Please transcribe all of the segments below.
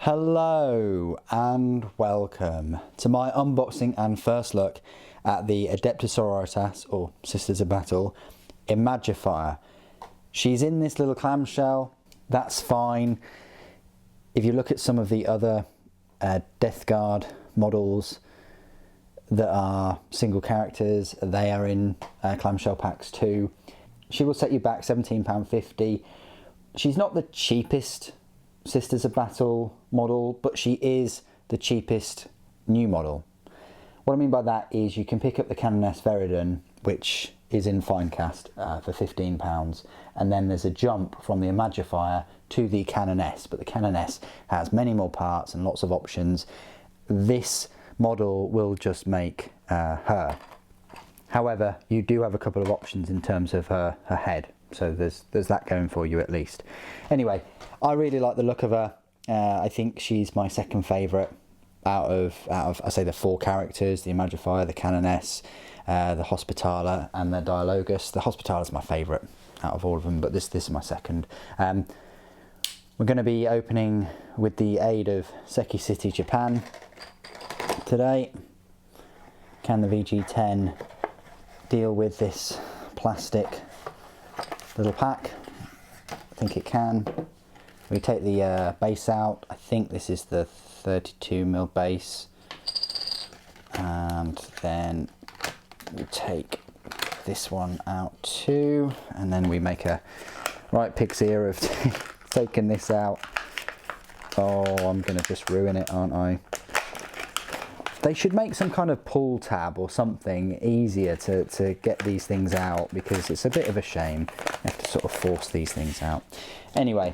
Hello and welcome to my unboxing and first look at the Adeptus Sororitas, or Sisters of Battle Imagifier. She's in this little clamshell, that's fine. If you look at some of the other Death Guard models that are single characters, they are in clamshell packs too. She will set you back £17.50. She's not the cheapest Sisters of Battle model, but she is the cheapest new model. What I mean by that is you can pick up the Canoness Veridon, which is in fine cast for £15, and then there's a jump from the Imagifier to the Canoness, but the Canoness has many more parts and lots of options. This model will just make her. However, you do have a couple of options in terms of her head, so there's that going for you at least. Anyway, I really like the look of her. I think she's my second favourite out of I say the four characters: the Imagifier, the Canoness, the Hospitaller, and the Dialogus. The Hospitaller is my favourite out of all of them, but this is my second. We're going to be opening with the aid of Seki City, Japan today. Can the VG10 deal with this plastic little pack? I think it can. We take the base out. I think this is the 32mm base, and then we take this one out too, and then we make a right pig's ear of taking this out. Oh, I'm gonna just ruin it, aren't I? They should make some kind of pull tab or something easier to get these things out, because it's a bit of a shame. You have to sort of force these things out. Anyway,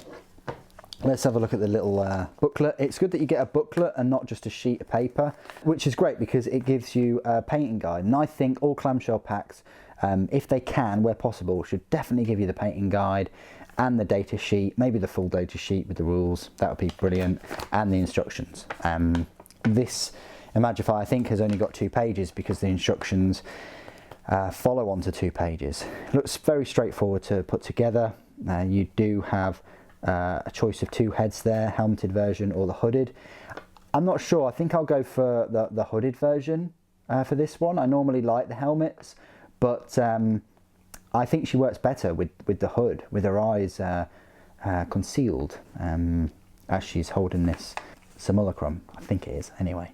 let's have a look at the little booklet. It's good that you get a booklet and not just a sheet of paper, which is great because it gives you a painting guide. And I think all clamshell packs, if they can, where possible, should definitely give you the painting guide and the data sheet, maybe the full data sheet with the rules. That would be brilliant, and the instructions. This Imagifier, I think, has only got 2 pages because the instructions follow on to 2 pages. It looks very straightforward to put together. You do have a choice of 2 heads there, helmeted version or the hooded. I'm not sure, I think I'll go for the hooded version for this one. I normally like the helmets, but I think she works better with the hood, with her eyes concealed as she's holding this simulacrum, I think it is anyway.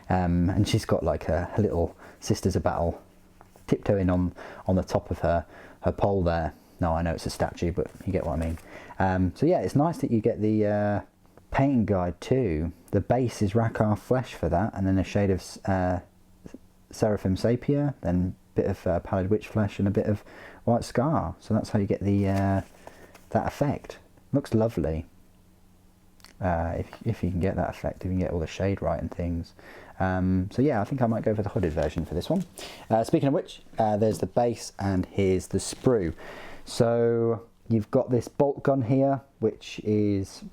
And she's got like a little Sisters of Battle tiptoeing on the top of her pole there. No, I know it's a statue, but you get what I mean. So yeah, it's nice that you get the painting guide too. The base is Rakarth Flesh for that, and then a shade of Seraphim Sapia, then a bit of Pallid Witch Flesh, and a bit of White Scar. So that's how you get the that effect. Looks lovely. If you can get that effect, if you can get all the shade right and things. So yeah, I think I might go for the hooded version for this one. Speaking of which, there's the base, and here's the sprue. So you've got this bolt gun here, which is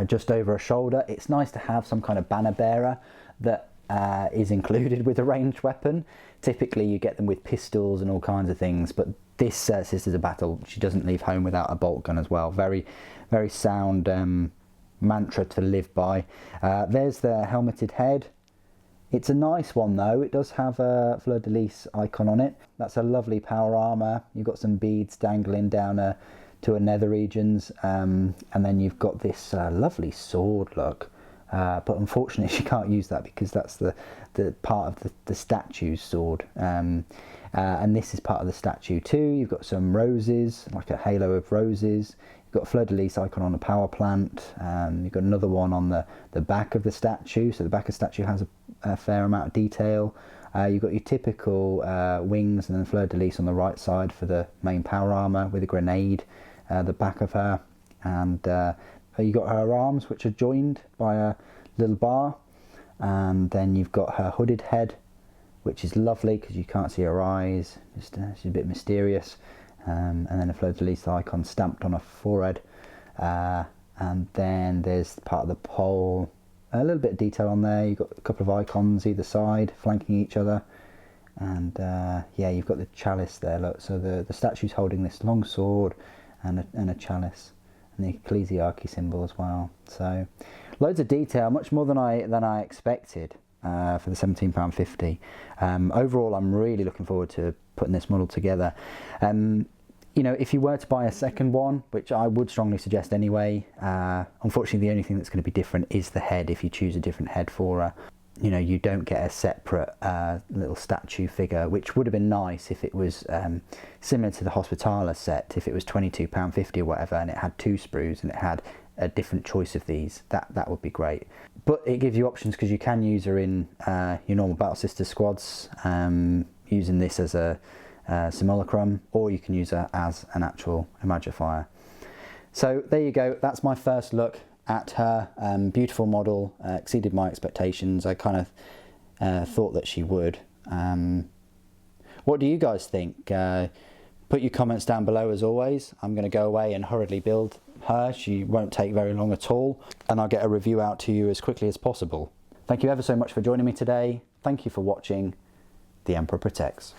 just over a shoulder. It's nice to have some kind of banner bearer that is included with a ranged weapon. Typically you get them with pistols and all kinds of things, but this Sisters of Battle, she doesn't leave home without a bolt gun as well. Very, very sound mantra to live by. There's the helmeted head. It's a nice one though. It does have a fleur-de-lis icon on it. That's a lovely power armor. You've got some beads dangling down to her nether regions, and then you've got this lovely sword look. But unfortunately she can't use that because that's the part of the statue's sword. And this is part of the statue too. You've got some roses, like a halo of roses. You've got a fleur-de-lis icon on a power plant. You've got another one on the back of the statue. So the back of the statue has a fair amount of detail. You've got your typical wings, and then fleur-de-lis on the right side for the main power armor with a grenade, the back of her. And you got her arms, which are joined by a little bar. And then you've got her hooded head, which is lovely because you can't see her eyes. Just she's a bit mysterious. And then a fleur-de-lis icon stamped on her forehead, and then there's part of the pole, a little bit of detail on there. You've got a couple of icons either side flanking each other, and yeah, you've got the chalice there, look. So the statue's holding this long sword and a chalice, and the ecclesiarchy symbol as well. So Loads of detail, much more than I expected for the £17.50. Overall, I'm really looking forward to putting this model together. You know, if you were to buy a second one, which I would strongly suggest anyway, unfortunately the only thing that's going to be different is the head. If you choose a different head for her, you know, you don't get a separate little statue figure, which would have been nice if it was similar to the Hospitaller set, if it was £22.50 or whatever, and it had 2 sprues and it had a different choice of these. That would be great. But it gives you options, because you can use her in your normal Battle Sister squads, using this as a simulacrum, or you can use her as an actual Imagifier. So there you go, that's my first look at her. Beautiful model, exceeded my expectations. I kind of thought that she would. What do you guys think? Put your comments down below as always. I'm going to go away and hurriedly build her. She won't take very long at all, and I'll get a review out to you as quickly as possible. Thank you ever so much for joining me today. Thank you for watching. The Emperor protects.